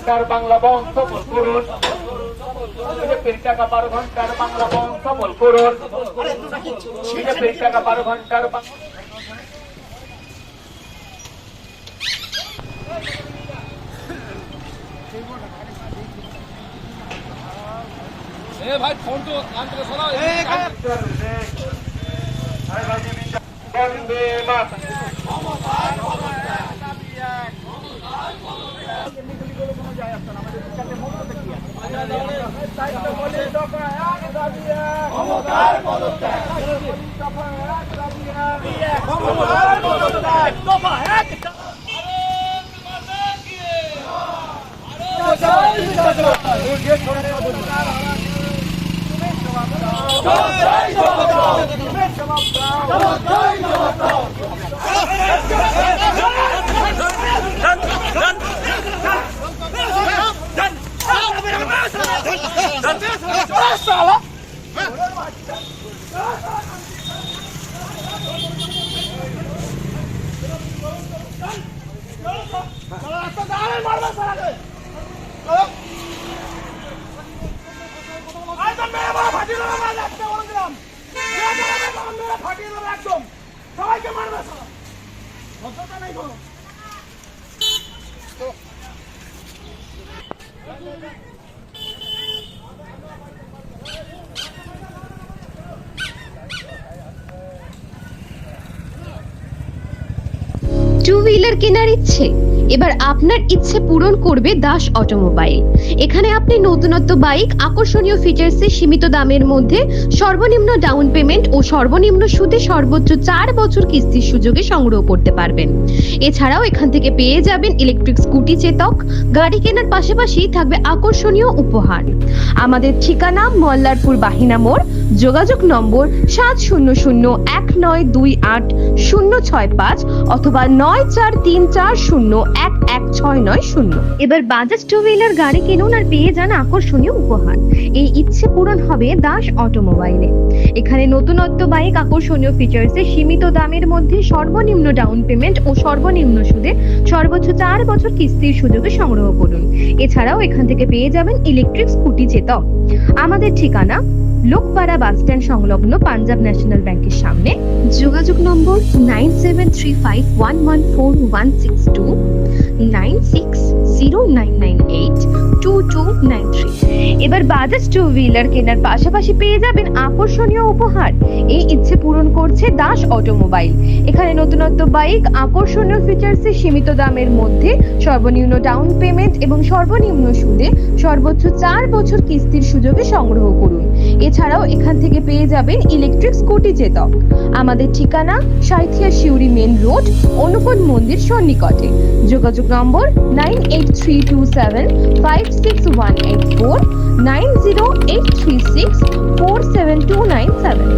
ঘন্টার বাংলা বন সফল করুন। বিজেপির টাকা 12 ঘন্টার বাংলা বন সফল করুন। বিজেপির টাকা 12 ঘন্টার ভাই ফোন তো কান থেকে সরাও। বন্দে মাতরম। সবাইকে মারবে ভদ্রতা নেই কোনো। টু হুইলার কেনার ইচ্ছে? এবার আপনার ইচ্ছে পূরণ করবে দাস অটোমোবাইল। এখানে আপনি নতুনত্ব বাইক আকর্ষণীয় ফিচার্সে সীমিত দামের মধ্যে সর্বনিম্ন ডাউন পেমেন্ট ও সর্বনিম্ন সুদে সর্বোচ্চ 4 বছর কিস্তির সুযোগে সংগ্রহ করতে পারবেন। এছাড়াও এখান থেকে পেয়ে যাবেন ইলেকট্রিক স্কুটি চেতক। গাড়ি কেনার পাশাপাশি থাকবে আকর্ষণীয় উপহার। আমাদের ঠিকানা মল্লারপুর বাহিনা মোড়। যোগাযোগ নম্বর 7001928065 অথবা 9434011690। এবার বাজাজ টু হুইলার গাড়ি কিনুন আর পেয়ে যান আকর্ষণীয় উপহার। এই ইচ্ছে পূরণ হবে দাস অটোমোবাইলে। এখানে নতুনত্ব বাইক আকর্ষণীয় ফিচার্সে সীমিত দামের মধ্যে সর্বনিম্ন ডাউন পেমেন্ট ও সর্বনিম্ন সুদে সর্বোচ্চ 4 বছর কিস্তির সুযোগে সংগ্রহ করুন। এছাড়াও এখান থেকে পেয়ে যাবেন ইলেকট্রিক স্কুটি চেতক। আমাদের ঠিকানা লোকপাড়া বাস স্ট্যান্ড সংলগ্ন পাঞ্জাব ন্যাশনাল ব্যাংকের সামনে। যোগাযোগ নম্বর 9735114162 9609982293। এবার বাজাজ টু হুইলার কেনার পাশাপাশি পেয়ে যাবেন আকর্ষণীয় উপহার। এই ইচ্ছে পূরণ করছে দাস অটোমোবাইল। এখানে নতুনত্ব বাইক আকর্ষণীয় ফিচার্সে সীমিত দামের মধ্যে সর্বনিম্ন ডাউন পেমেন্ট এবং সর্বনিম্ন সুদে সর্বোচ্চ 4 বছর কিস্তির সুযোগে সংগ্রহ করুন। এছাড়াও এখান থেকে পেয়ে যাবেন ইলেকট্রিক স্কুটি চেতক। আমাদের ঠিকানা সাঁইথিয়া শিউরি মেন রোড, অনুকূল মন্দির সন্নিকটে। যোগাযোগ নম্বর 9832756184 9083647297।